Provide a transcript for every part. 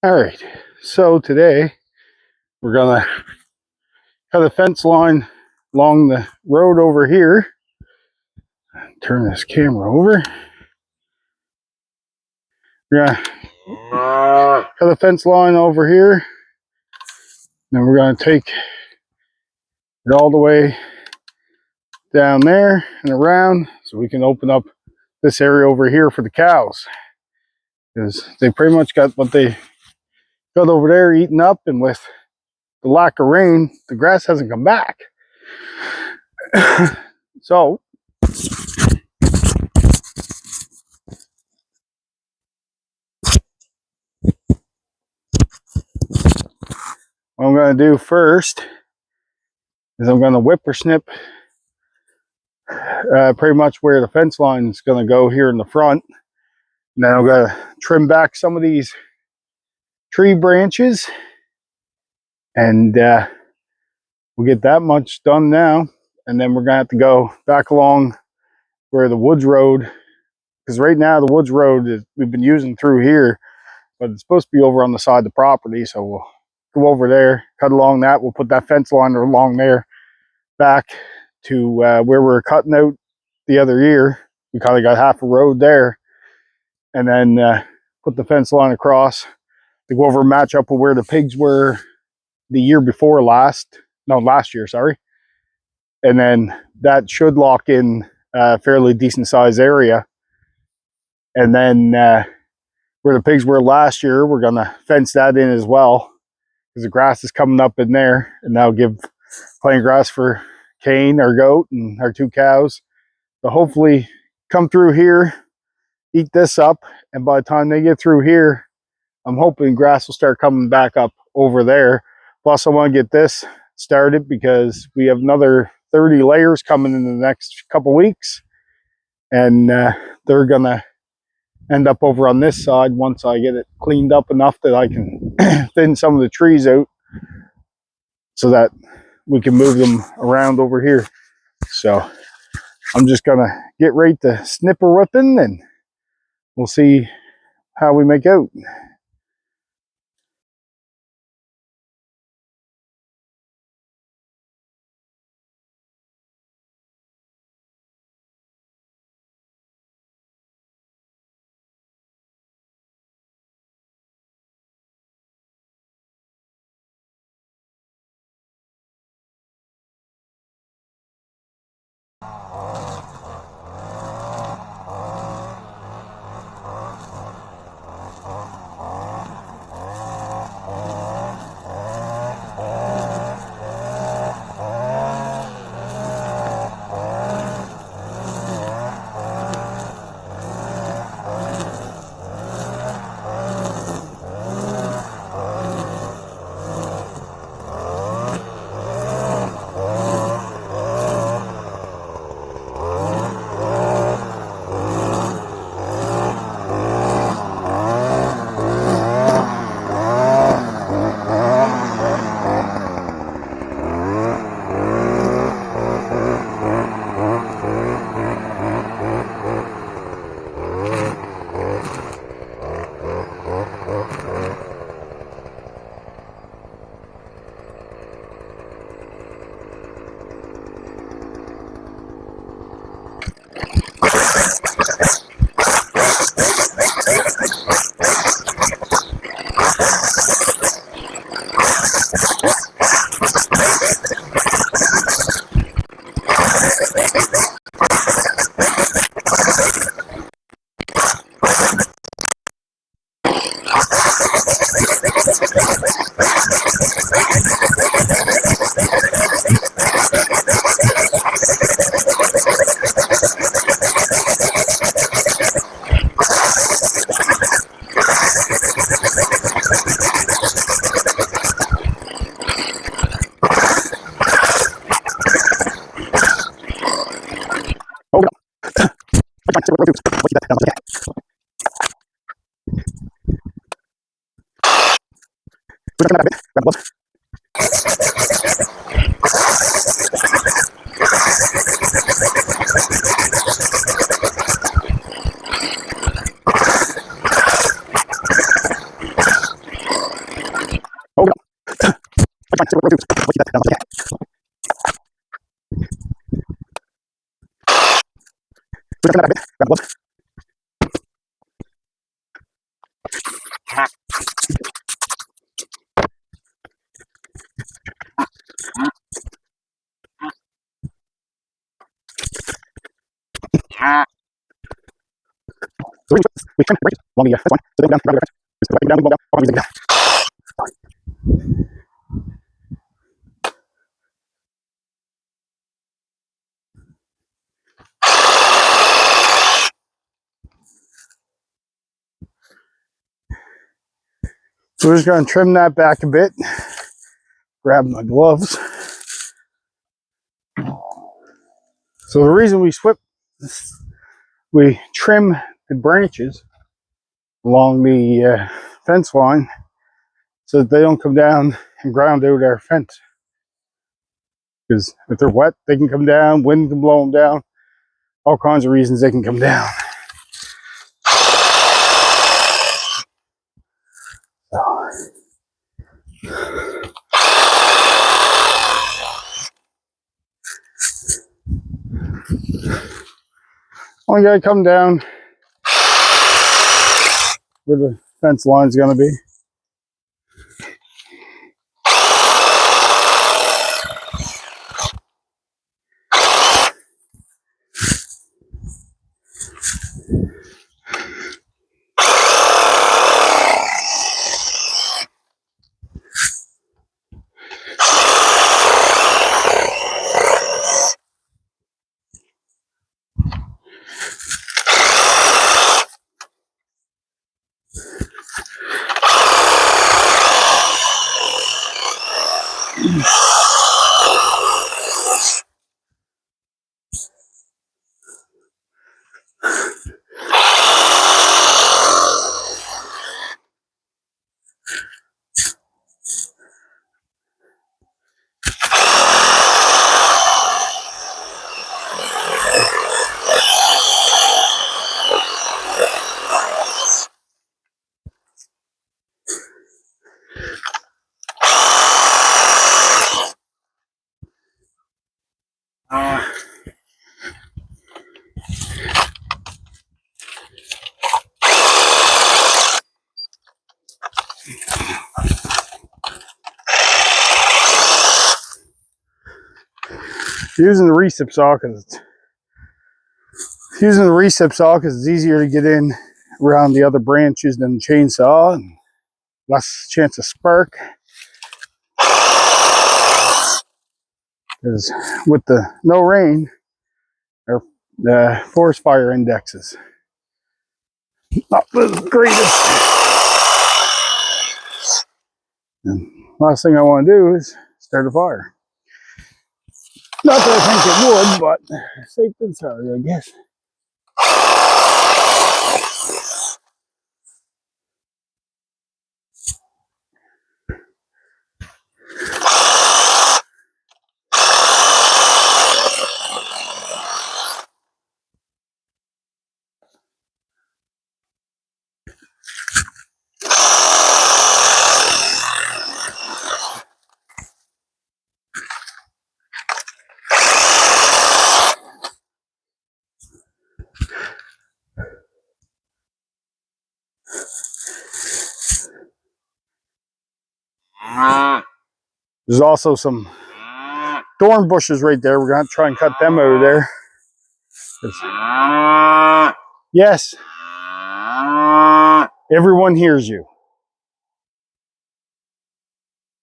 All right, so today we're gonna cut a fence line along the road over here. Turn this camera over. We're gonna cut a fence line over here. Then we're gonna take it all the way down there and around so we can open up this area over here for the cows. Because they pretty much got what they got over there eaten up, and with the lack of rain, the grass hasn't come back. So what I'm going to do first is I'm going to whippersnip pretty much where the fence line is going to go here in the front. And then I'm going to trim back some of these tree branches, and we'll get that much done now. And then we're going to have to go back along where the woods road, because right now the woods road is, we've been using through here, but it's supposed to be over on the side of the property. So we'll go over there, cut along that. We'll put that fence line along there back to where we were cutting out the other year. We kind of got half a road there, and then put the fence line across to go over and match up with where the pigs were the year before last year, sorry. And then that should lock in a fairly decent sized area. And then where the pigs were last year, we're gonna fence that in as well, because the grass is coming up in there, and that'll give plenty of grass for Kane, our goat, and our two cows. So hopefully come through here, eat this up, and by the time they get through here, I'm hoping grass will start coming back up over there. Plus, I want to get this started because we have another 30 layers coming in the next couple weeks, and they're gonna end up over on this side once I get it cleaned up enough that I can thin some of the trees out so that we can move them around over here. So I'm just gonna get right to snipper whipping, and we'll see how we make out. So we're just going to trim that back a bit. Grab my gloves. So the reason we trim the branches along the fence line so that they don't come down and ground out our fence. Because if they're wet, they can come down, wind can blow them down, all kinds of reasons they can come down. Only gotta come down where the fence line's gonna be. Using the recip saw because it's easier to get in around the other branches than the chainsaw, and less chance of spark. Because with the no rain, or the forest fire indexes not the greatest. And last thing I want to do is start a fire. Not that I think it would, but safe than sorry, I guess. There's also some thorn bushes right there. We're going to try and cut them out of there. Yes. Everyone hears you.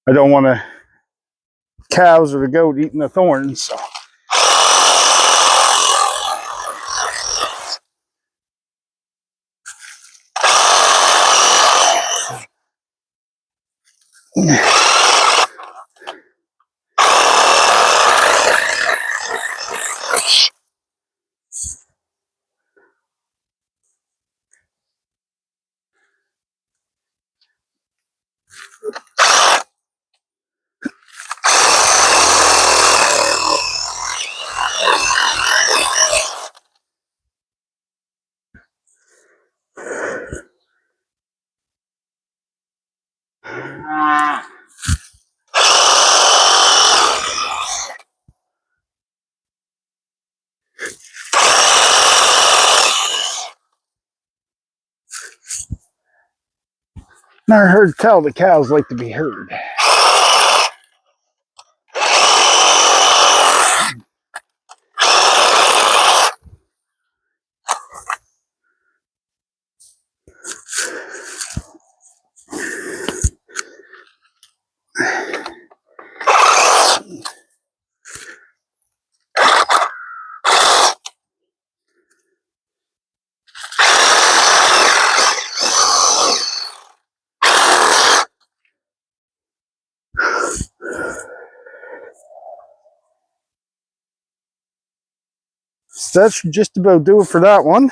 I don't want the cows or the goat eating the thorns, so. Never heard tell the cows like to be heard. So that should just about do it for that one.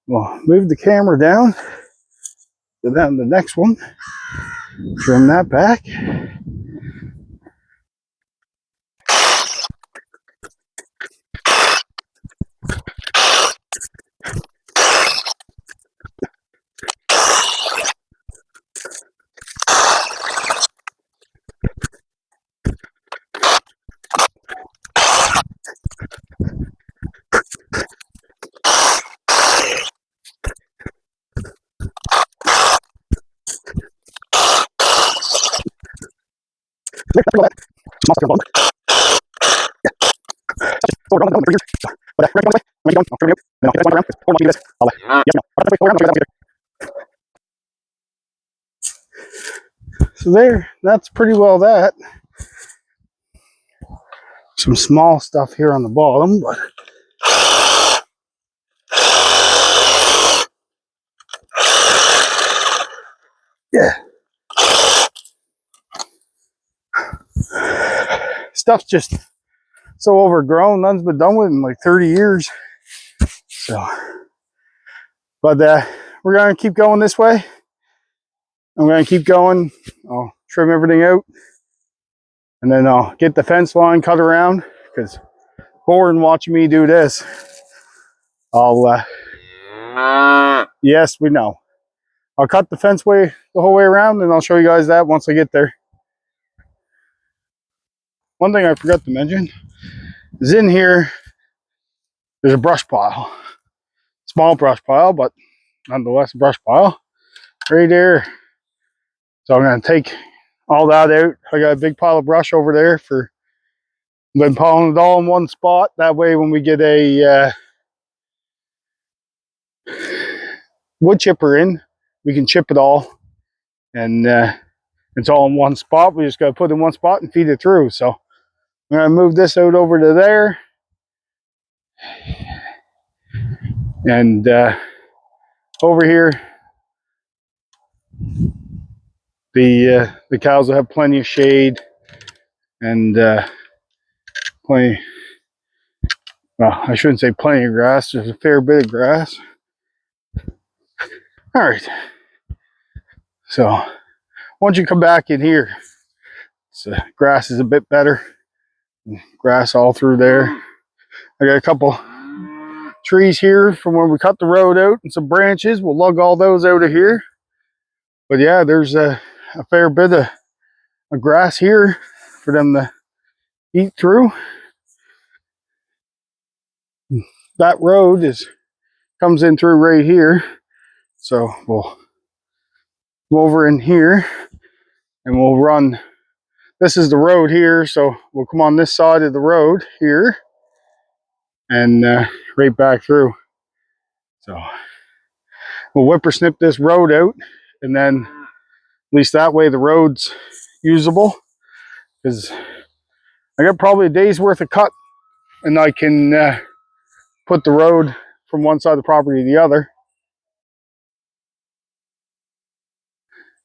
We'll move the camera down. Go down to the next one. Trim that back. So there, that's pretty well that. Some small stuff here on the bottom, but yeah. Stuff's just so overgrown. None's been done with in like 30 years. So, but we're going to keep going this way. I'm going to keep going. I'll trim everything out. And then I'll get the fence line cut around, because boring watching me do this. I'll, yes, we know. I'll cut the fence the whole way around, and I'll show you guys that once I get there. One thing I forgot to mention is in here, there's a brush pile. Small brush pile, but nonetheless a brush pile right there. So I'm going to take all that out. I got a big pile of brush over there for, I've been piling it all in one spot. That way when we get a wood chipper in, we can chip it all. And it's all in one spot. We just got to put it in one spot and feed it through. So I'm going to move this out over to there. And over here, the cows will have plenty of shade and plenty, well, I shouldn't say plenty of grass, there's a fair bit of grass. All right, so once you come back in here, grass is a bit better. Grass all through there. I got a couple trees here from where we cut the road out and some branches. We'll lug all those out of here. But yeah, there's a fair bit of grass here for them to eat through. That road comes in through right here. So we'll go over in here and we'll run. This is the road here, so we'll come on this side of the road here and right back through. So we'll whippersnip this road out, and then at least that way the road's usable, because I got probably a day's worth of cut, and I can put the road from one side of the property to the other.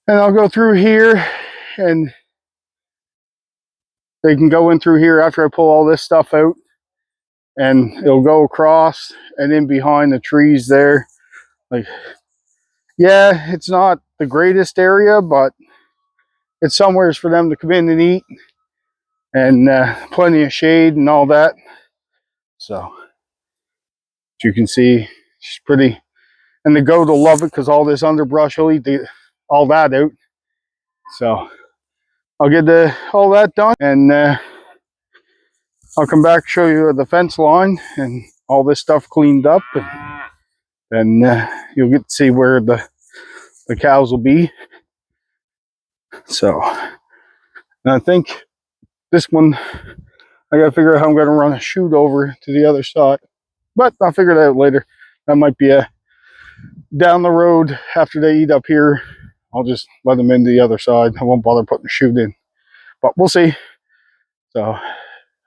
And I'll go through here, and they can go in through here after I pull all this stuff out, and it'll go across and in behind the trees there. Like, yeah, it's not the greatest area, but it's somewhere for them to come in and eat, and plenty of shade and all that. So as you can see, it's pretty, and the goat will love it because all this underbrush will eat all that out. So I'll get all that done, and I'll come back, show you the fence line and all this stuff cleaned up, and then you'll get to see where the the cows will be. So, and I think this one, I gotta figure out how I'm gonna run a chute over to the other side. But I'll figure that out later. That might be a down the road after they eat up here. I'll just let them into the other side. I won't bother putting a chute in. But we'll see. So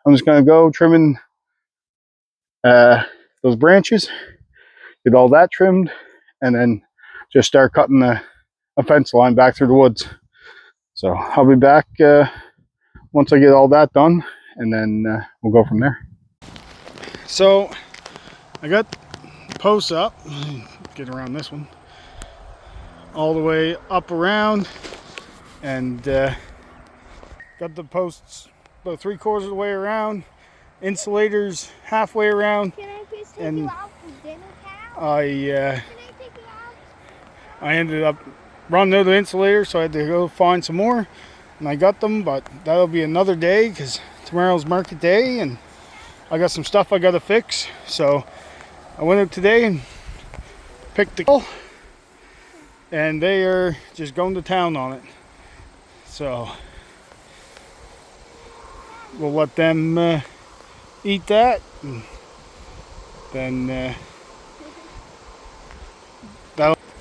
I'm just gonna go trimming those branches, get all that trimmed, and then just start cutting a fence line back through the woods. So I'll be back once I get all that done, and then we'll go from there. So I got posts up, get around this one, all the way up around, and got the posts about 3/4 of the way around, insulators halfway around. Can I please take and you out for dinner, Cal? I Can I take you out? I ended up running out of insulators, so I had to go find some more, and I got them, but that'll be another day because tomorrow's market day and I got some stuff I gotta fix. So I went out today and picked the and they are just going to town on it. So we'll let them eat that, and then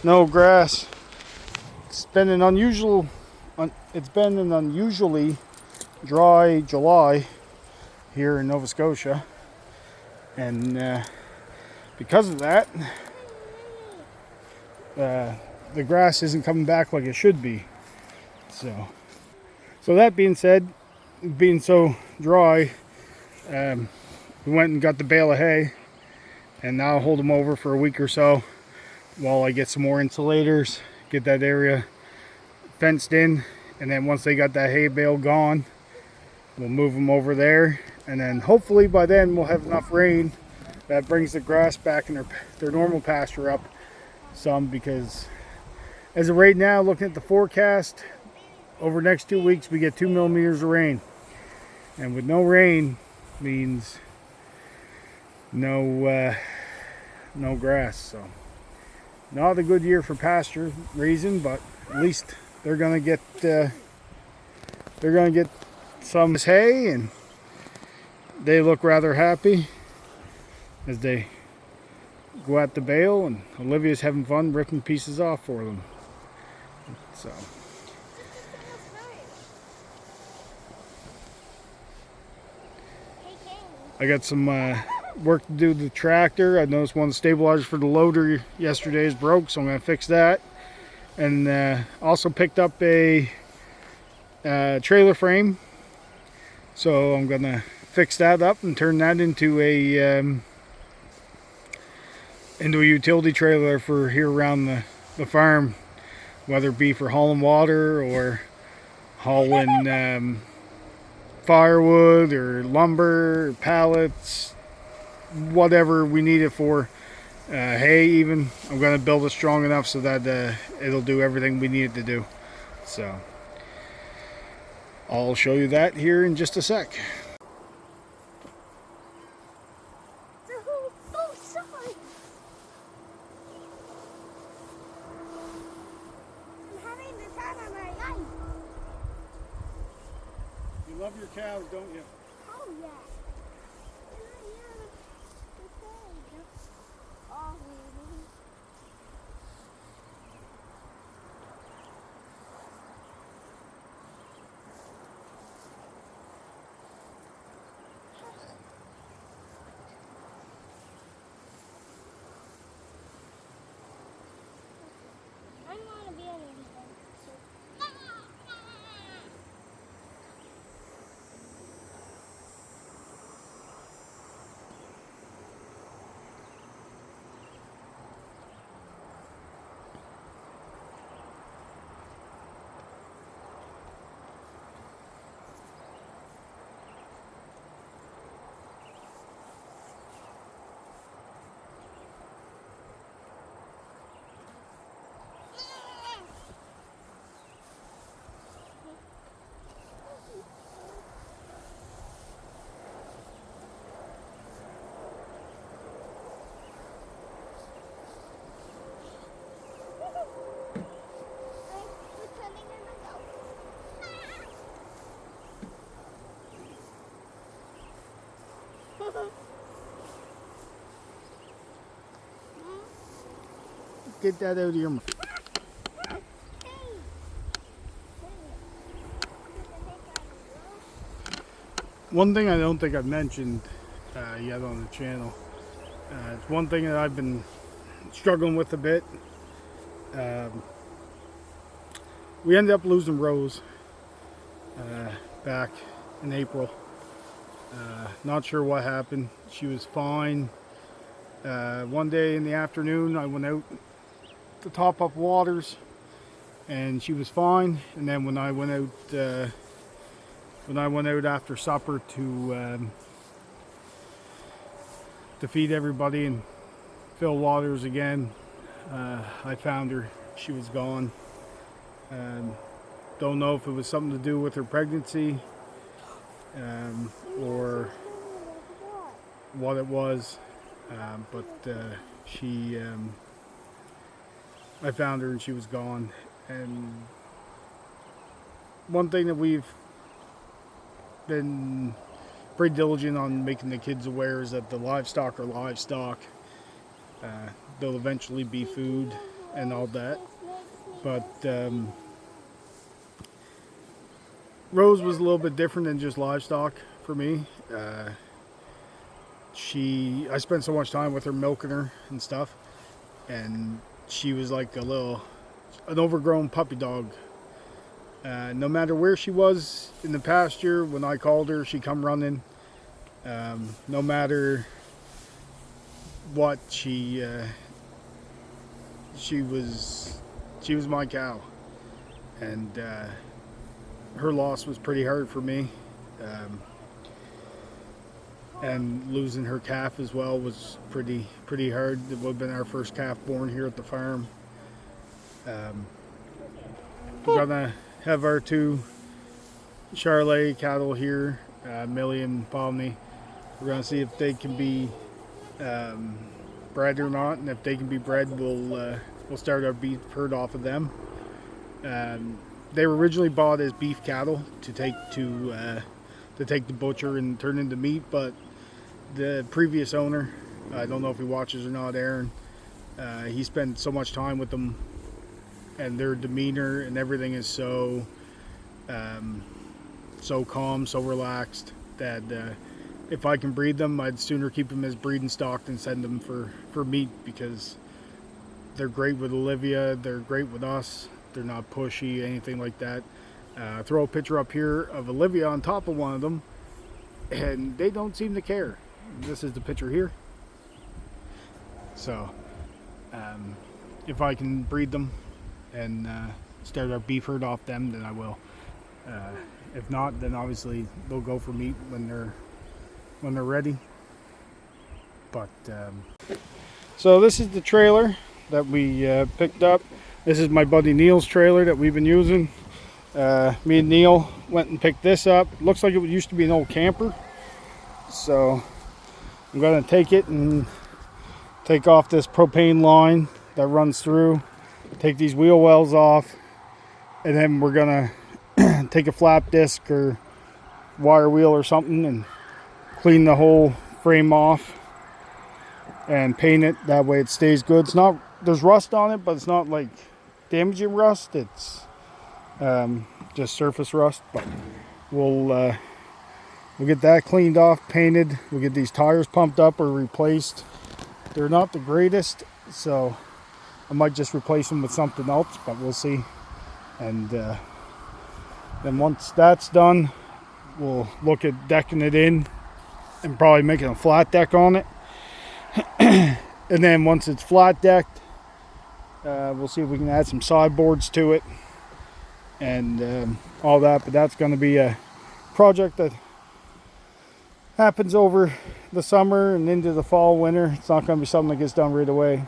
no grass. It's been an unusually dry July here in Nova Scotia, and because of that, the grass isn't coming back like it should be. So that being said, being so dry, we went and got the bale of hay, and now I'll hold them over for a week or so while I get some more insulators, get that area fenced in, and then once they got that hay bale gone, we'll move them over there, and then hopefully by then we'll have enough rain that brings the grass back in their normal pasture up some, because as of right now, looking at the forecast, over the next 2 weeks we get 2 millimeters of rain, and with no rain means no grass. So not a good year for pasture raising, but at least they're gonna get some hay, and they look rather happy as they go at the bale, and Olivia's having fun ripping pieces off for them. So I got some work to do to the tractor. I noticed one of the stabilizers for the loader yesterday is broke, so I'm going to fix that. And also picked up a trailer frame, so I'm going to fix that up and turn that into a utility trailer for here around the farm, whether it be for hauling water or hauling firewood or lumber or pallets, whatever we need it for. Hay even, I'm going to build it strong enough so that it'll do everything we need it to do. So I'll show you that here in just a sec. You love your cows, don't you? Oh, yeah. Oh, I don't want to be anything. Get that out of your mouth. Hey. Dang it. Get the heck out of the road. One thing I don't think I've mentioned yet on the channel. It's one thing that I've been struggling with a bit. We ended up losing Rose back in April. Not sure what happened. She was fine. One day in the afternoon, I went out to top up waters, and she was fine. And then when I went out after supper to feed everybody and fill waters again, I found her. She was gone. Don't know if it was something to do with her pregnancy or what it was, but I found her and she was gone. And one thing that we've been pretty diligent on making the kids aware is that the livestock are livestock. They'll eventually be food and all that. But Rose was a little bit different than just livestock for me. I spent so much time with her, milking her and stuff, and she was like an overgrown puppy dog. No matter where she was in the pasture, when I called her, she'd come running. No matter what, she was my cow, and her loss was pretty hard for me. And losing her calf as well was pretty hard. It would have been our first calf born here at the farm. We're gonna have our two Charolais cattle here, Millie and Pomni. We're gonna see if they can be bred or not, and if they can be bred, we'll start our beef herd off of them. They were originally bought as beef cattle to take to the butcher and turn into meat, but the previous owner, I don't know if he watches or not, Aaron, he spent so much time with them, and their demeanor and everything is so calm, so relaxed, that if I can breed them, I'd sooner keep them as breeding stock than send them for meat, because they're great with Olivia, they're great with us, they're not pushy, anything like that. Throw a picture up here of Olivia on top of one of them, and they don't seem to care. This is the picture here. So if I can breed them and start our beef herd off them, then I will. If not, then obviously they'll go for meat when they're ready. But so this is the trailer that we picked up. This is my buddy Neil's trailer that we've been using. Me and Neil went and picked this up. It looks like it used to be an old camper, so I'm going to take it and take off this propane line that runs through, take these wheel wells off, and then we're going to take a flap disc or wire wheel or something and clean the whole frame off and paint it. That way it stays good. It's not, there's rust on it, but it's not like damaging rust. It's just surface rust. But we'll get that cleaned off, painted. We'll get these tires pumped up or replaced. They're not the greatest, so I might just replace them with something else, but we'll see. And then once that's done, we'll look at decking it in and probably making a flat deck on it. And then once it's flat decked, we'll see if we can add some sideboards to it and all that. But that's going to be a project that happens over the summer and into the fall, winter. It's not going to be something that gets done right away.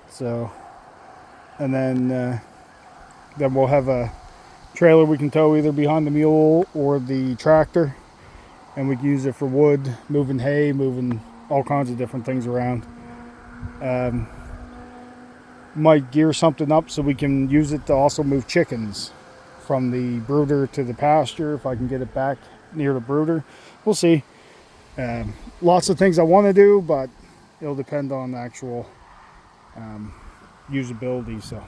So, and then we'll have a trailer we can tow either behind the mule or the tractor, and we can use it for wood, moving hay, moving all kinds of different things around. Might gear something up so we can use it to also move chickens from the brooder to the pasture, if I can get it back near the brooder. We'll see. Lots of things I want to do, but it'll depend on the actual usability. So,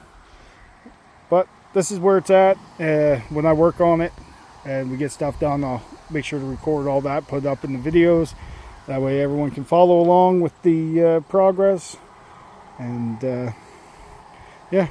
but this is where it's at. When I work on it and we get stuff done, I'll make sure to record all that, put it up in the videos. That way everyone can follow along with the progress. And yeah,